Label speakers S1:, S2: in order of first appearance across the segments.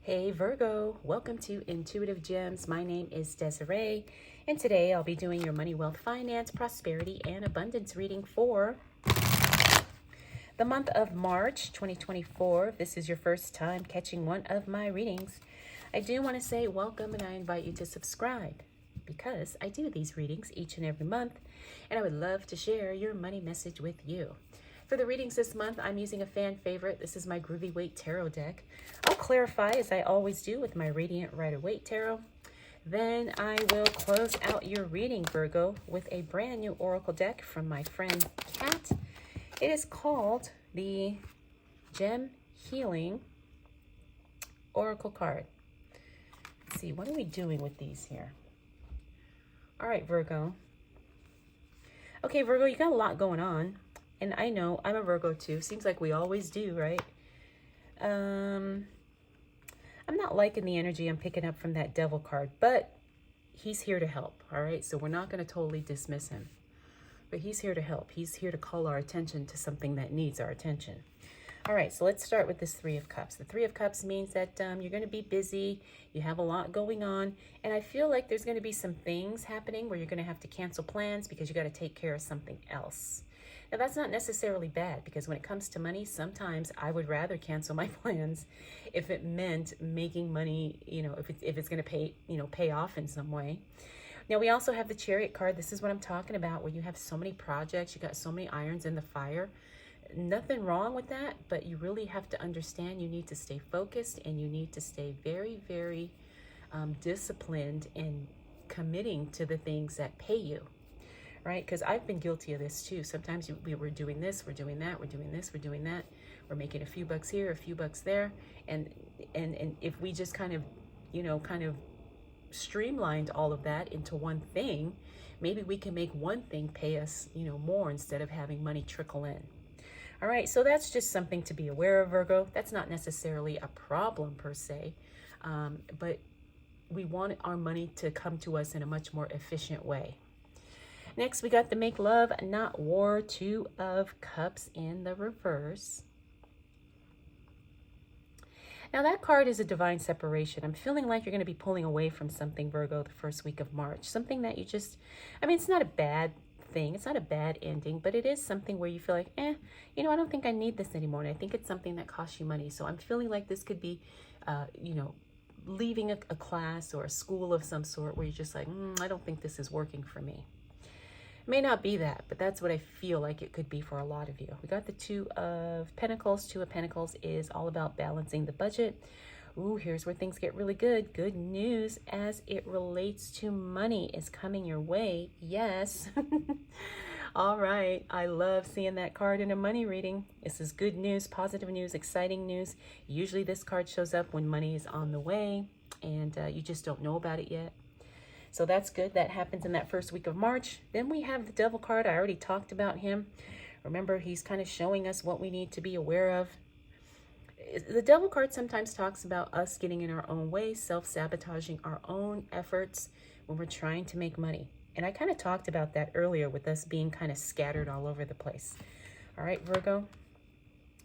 S1: Hey Virgo, welcome to Intuitive Gems. My name is Desiree, and today I'll be doing your money, wealth, finance, prosperity, and abundance reading for the month of March 2024. If this is your first time catching one of my readings, I do want to say welcome and I invite you to subscribe because I do these readings each and every month, and I would love to share your money message with you. For the readings this month, I'm using a fan favorite. This is my Groovy Waite Tarot deck. I'll clarify, as I always do, with my Radiant Rider-Waite Tarot. Then I will close out your reading, Virgo, with a brand new oracle deck from my friend Kat. It is called the Gem Healing Oracle card. Let's see, what are we doing with these here? All right, Virgo. Okay, Virgo, you got a lot going on. And I know, I'm a Virgo too. Seems like we always do, right? I'm not liking the energy I'm picking up from that Devil card, but he's here to help, all right? So we're not going to totally dismiss him. But he's here to help. He's here to call our attention to something that needs our attention. All right, so let's start with this Three of Cups. The Three of Cups means that you're going to be busy. You have a lot going on. And I feel like there's going to be some things happening where you're going to have to cancel plans because you got to take care of something else. Now, that's not necessarily bad because when it comes to money, sometimes I would rather cancel my plans if it meant making money, you know, if it's going to pay off in some way. Now, we also have the Chariot card. This is what I'm talking about, where you have so many projects, you got so many irons in the fire. Nothing wrong with that, but you really have to understand you need to stay focused and you need to stay very, very disciplined in committing to the things that pay you. Right? Because I've been guilty of this too. Sometimes we're doing this, we're doing that, we're doing this, we're doing that. We're making a few bucks here, a few bucks there. And if we just kind of streamlined all of that into one thing, maybe we can make one thing pay us, more instead of having money trickle in. All right, so that's just something to be aware of, Virgo. That's not necessarily a problem per se, but we want our money to come to us in a much more efficient way. Next, we got the Make Love, Not War, Two of Cups in the reverse. Now, that card is a divine separation. I'm feeling like you're going to be pulling away from something, Virgo, the first week of March. Something that you just, it's not a bad thing. It's not a bad ending, but it is something where you feel like, I don't think I need this anymore. And I think it's something that costs you money. So I'm feeling like this could be, leaving a class or a school of some sort where you're just like, I don't think this is working for me. May not be that, but that's what I feel like it could be for a lot of you. We got the Two of Pentacles. Two of Pentacles is all about balancing the budget. Ooh, here's where things get really good. Good news as it relates to money is coming your way. Yes. All right. I love seeing that card in a money reading. This is good news, positive news, exciting news. Usually this card shows up when money is on the way and you just don't know about it yet. So that's good. That happens in that first week of March. Then we have the Devil card. I already talked about him. Remember, he's kind of showing us what we need to be aware of. The Devil card sometimes talks about us getting in our own way, self-sabotaging our own efforts when we're trying to make money. And I kind of talked about that earlier with us being kind of scattered all over the place. All right, Virgo.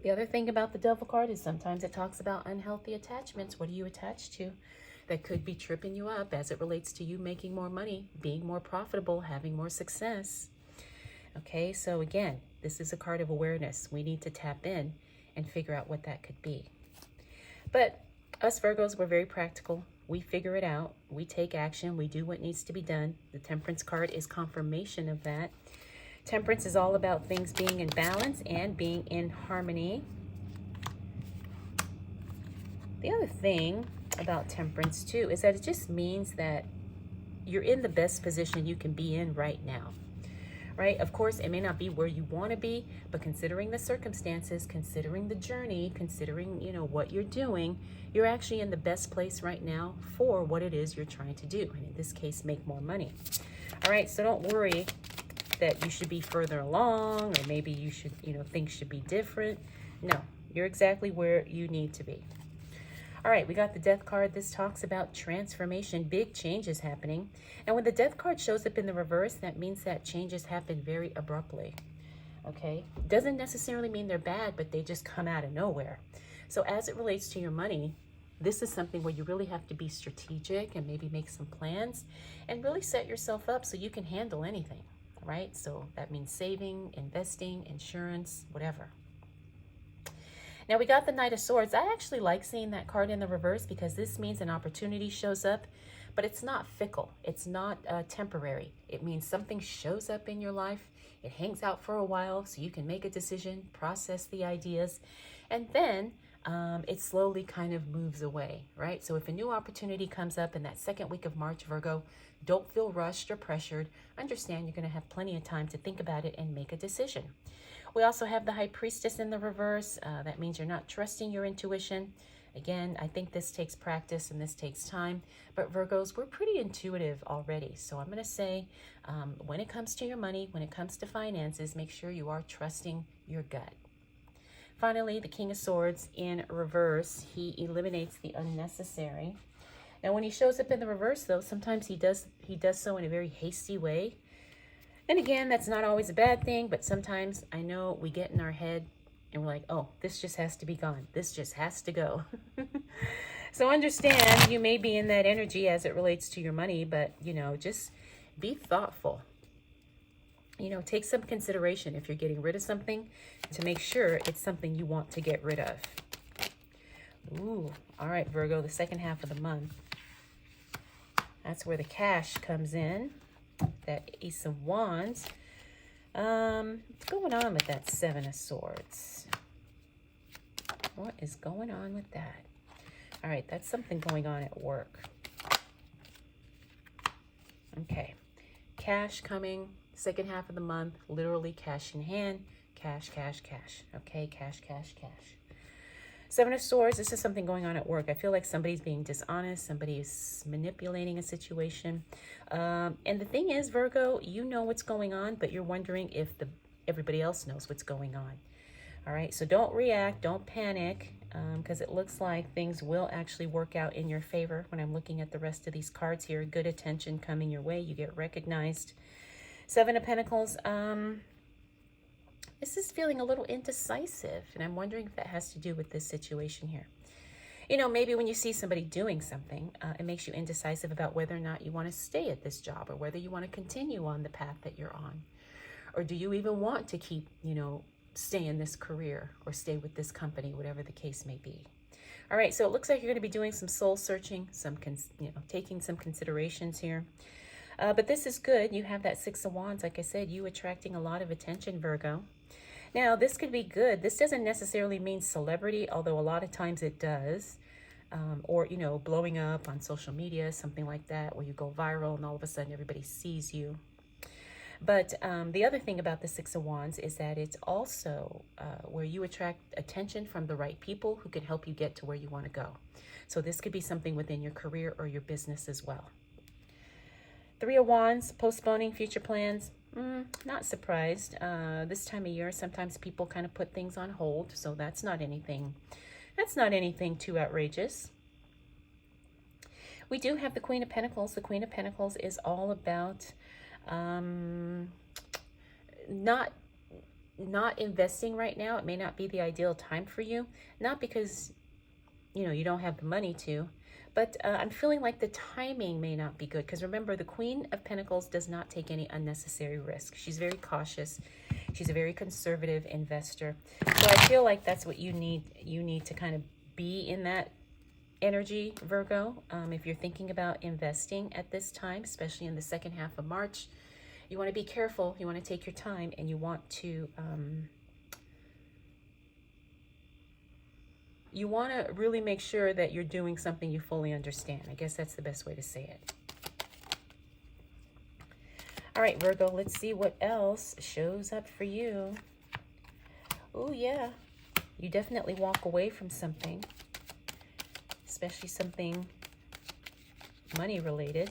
S1: The other thing about the Devil card is sometimes it talks about unhealthy attachments. What are you attached to that could be tripping you up as it relates to you making more money, being more profitable, having more success? Okay, so again, this is a card of awareness. We need to tap in and figure out what that could be. But us Virgos, we're very practical. We figure it out. We take action. We do what needs to be done. The Temperance card is confirmation of that. Temperance is all about things being in balance and being in harmony. The other thing about Temperance too is that it just means that you're in the best position you can be in right now, right? Of course, it may not be where you want to be, but considering the circumstances, considering the journey, considering, what you're doing, you're actually in the best place right now for what it is you're trying to do. And in this case, make more money. All right, so don't worry that you should be further along or maybe you should, things should be different. No, you're exactly where you need to be. All right, we got the Death card. This talks about transformation, big changes happening. And when the Death card shows up in the reverse, that means that changes happen very abruptly. Okay, doesn't necessarily mean they're bad, but they just come out of nowhere. So as it relates to your money, This is something where you really have to be strategic and maybe make some plans and really set yourself up so you can handle anything, right? So that means saving, investing, insurance, whatever. Now we got the Knight of Swords. I actually like seeing that card in the reverse because this means an opportunity shows up, but it's not fickle. It's not temporary. It means something shows up in your life. It hangs out for a while so you can make a decision, process the ideas, and then it slowly kind of moves away, right? So if a new opportunity comes up in that second week of March, Virgo, don't feel rushed or pressured. Understand you're going to have plenty of time to think about it and make a decision. We also have the High Priestess in the reverse. That means you're not trusting your intuition. Again, I think this takes practice and this takes time. But Virgos, we're pretty intuitive already. So I'm going to say when it comes to your money, when it comes to finances, make sure you are trusting your gut. Finally, the King of Swords in reverse. He eliminates the unnecessary. Now, when he shows up in the reverse, though, sometimes he does so in a very hasty way. And again, that's not always a bad thing, but sometimes I know we get in our head and we're like, oh, this just has to be gone. This just has to go. So understand you may be in that energy as it relates to your money, but, you know, just be thoughtful. You know, take some consideration if you're getting rid of something to make sure it's something you want to get rid of. Ooh, all right, Virgo, the second half of the month. That's where the cash comes in. That Ace of Wands. What's going on with that Seven of Swords? What is going on with that? All right, that's something going on at work. Okay, cash coming second half of the month, literally cash in hand, cash, cash, cash. Okay, cash, cash, cash. Seven of Swords, this is something going on at work. I feel like somebody's being dishonest. Somebody's manipulating a situation. And the thing is, Virgo, you know what's going on, but you're wondering if everybody else knows what's going on. All right, so don't react. Don't panic because it looks like things will actually work out in your favor. When I'm looking at the rest of these cards here, good attention coming your way. You get recognized. Seven of Pentacles. This is feeling a little indecisive, and I'm wondering if that has to do with this situation here. You know, maybe when you see somebody doing something, it makes you indecisive about whether or not you want to stay at this job or whether you want to continue on the path that you're on. Or do you even want to keep, you know, stay in this career or stay with this company, whatever the case may be. All right, so it looks like you're going to be doing some soul searching, taking some considerations here. But this is good. You have that Six of Wands. Like I said, you attracting a lot of attention, Virgo. Now, this could be good. This doesn't necessarily mean celebrity, although a lot of times it does. Or, you know, blowing up on social media, something like that, where you go viral and all of a sudden everybody sees you. But the other thing about the Six of Wands is that it's also where you attract attention from the right people who can help you get to where you want to go. So this could be something within your career or your business as well. Three of Wands, postponing future plans. Not surprised. This time of year, sometimes people kind of put things on hold, so that's not anything too outrageous. We do have the Queen of Pentacles. The Queen of Pentacles is all about not investing right now. It may not be the ideal time for you, not because, you know, you don't have the money to, but I'm feeling like the timing may not be good. Because remember, the Queen of Pentacles does not take any unnecessary risk. She's very cautious. She's a very conservative investor. So I feel like that's what you need. You need to kind of be in that energy, Virgo. If you're thinking about investing at this time, especially in the second half of March, you want to be careful. You want to take your time, and you want to really make sure that you're doing something you fully understand. I guess that's the best way to say it. All right, Virgo, let's see what else shows up for you. Oh, yeah. You definitely walk away from something, especially something money related.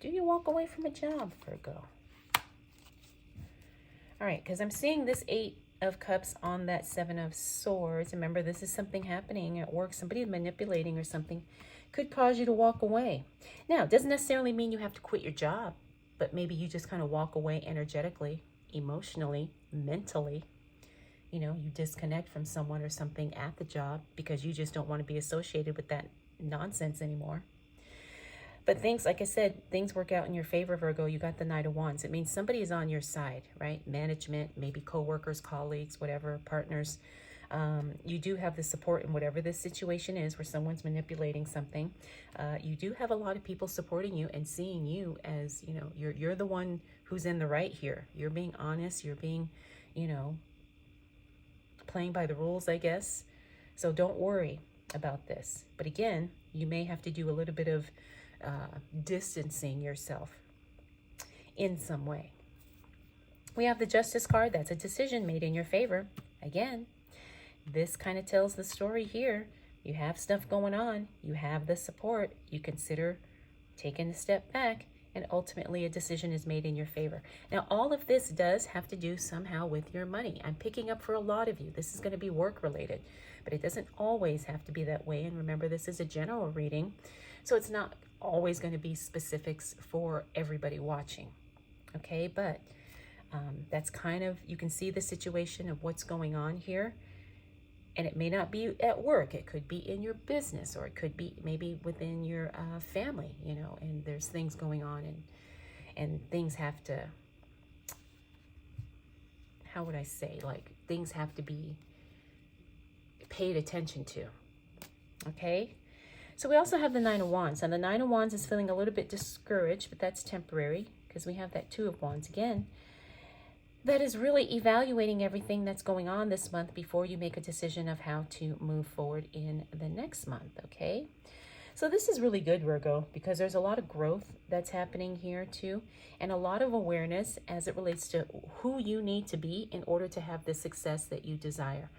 S1: Do you walk away from a job, Virgo? All right, because I'm seeing this Eight of Cups on that Seven of Swords. Remember, this is something happening at work. Somebody manipulating or something could cause you to walk away. Now, it doesn't necessarily mean you have to quit your job, but maybe you just kind of walk away energetically, emotionally, mentally. you know, you disconnect from someone or something at the job because you just don't want to be associated with that nonsense anymore. But things, like I said, things work out in your favor, Virgo. You got the Knight of Wands. It means somebody is on your side, right? Management, maybe coworkers, colleagues, whatever, partners. You do have the support in whatever this situation is where someone's manipulating something. You do have a lot of people supporting you and seeing you as, you know, you're the one who's in the right here. You're being honest. You're being, you know, playing by the rules, I guess. So don't worry about this. But again, you may have to do a little bit of distancing yourself in some way. We have the Justice card. That's a decision made in your favor. Again, this kind of tells the story here. You have stuff going on. You have the support. You consider taking a step back, and ultimately a decision is made in your favor. Now, all of this does have to do somehow with your money. I'm picking up for a lot of you. This is going to be work related, but it doesn't always have to be that way. And remember, this is a general reading, so it's not always going to be specifics for everybody watching. Okay, but that's kind of, you can see the situation of what's going on here. And it may not be at work. It could be in your business, or it could be maybe within your family, you know, and there's things going on, and things have to, how would I say, like things have to be paid attention to. Okay. So we also have the Nine of Wands. And the Nine of Wands is feeling a little bit discouraged, but that's temporary because we have that Two of Wands again. That is really evaluating everything that's going on this month before you make a decision of how to move forward in the next month, okay? So this is really good, Virgo, because there's a lot of growth that's happening here too, and a lot of awareness as it relates to who you need to be in order to have the success that you desire.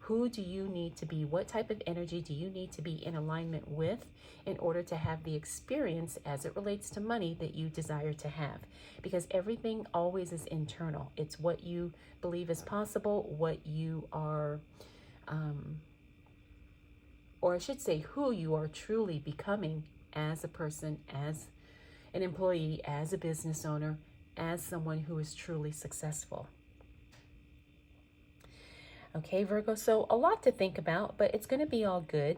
S1: Who do you need to be? What type of energy do you need to be in alignment with in order to have the experience as it relates to money that you desire to have? Because everything always is internal. It's what you believe is possible, what you are, or I should say who you are truly becoming as a person, as an employee, as a business owner, as someone who is truly successful. Okay, Virgo, so a lot to think about, but it's going to be all good.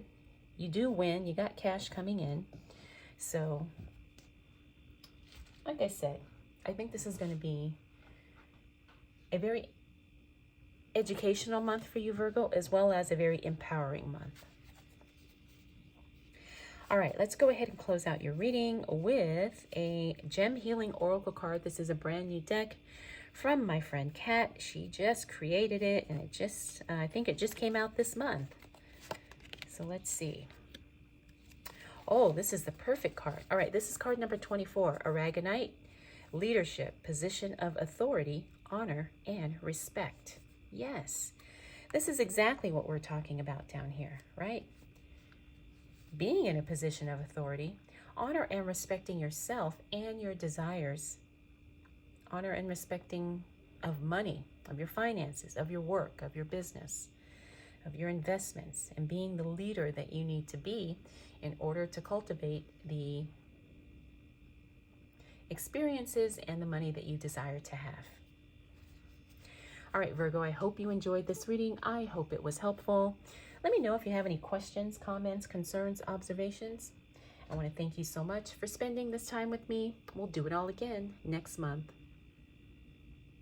S1: You do win. You got cash coming in. So, like I said, I think this is going to be a very educational month for you, Virgo, as well as a very empowering month. All right, let's go ahead and close out your reading with a Gem Healing Oracle card. This is a brand new deck from my friend Kat. She just created it, and it just, I think it just came out this month. So let's see. Oh, this is the perfect card. All right, this is card number 24, Aragonite, leadership, position of authority, honor, and respect. Yes, this is exactly what we're talking about down here, right? Being in a position of authority, honor and respecting yourself and your desires, honor and respecting of money, of your finances, of your work, of your business, of your investments, and being the leader that you need to be in order to cultivate the experiences and the money that you desire to have. All right, Virgo, I hope you enjoyed this reading. I hope it was helpful. Let me know if you have any questions, comments, concerns, observations. I want to thank you so much for spending this time with me. We'll do it all again next month.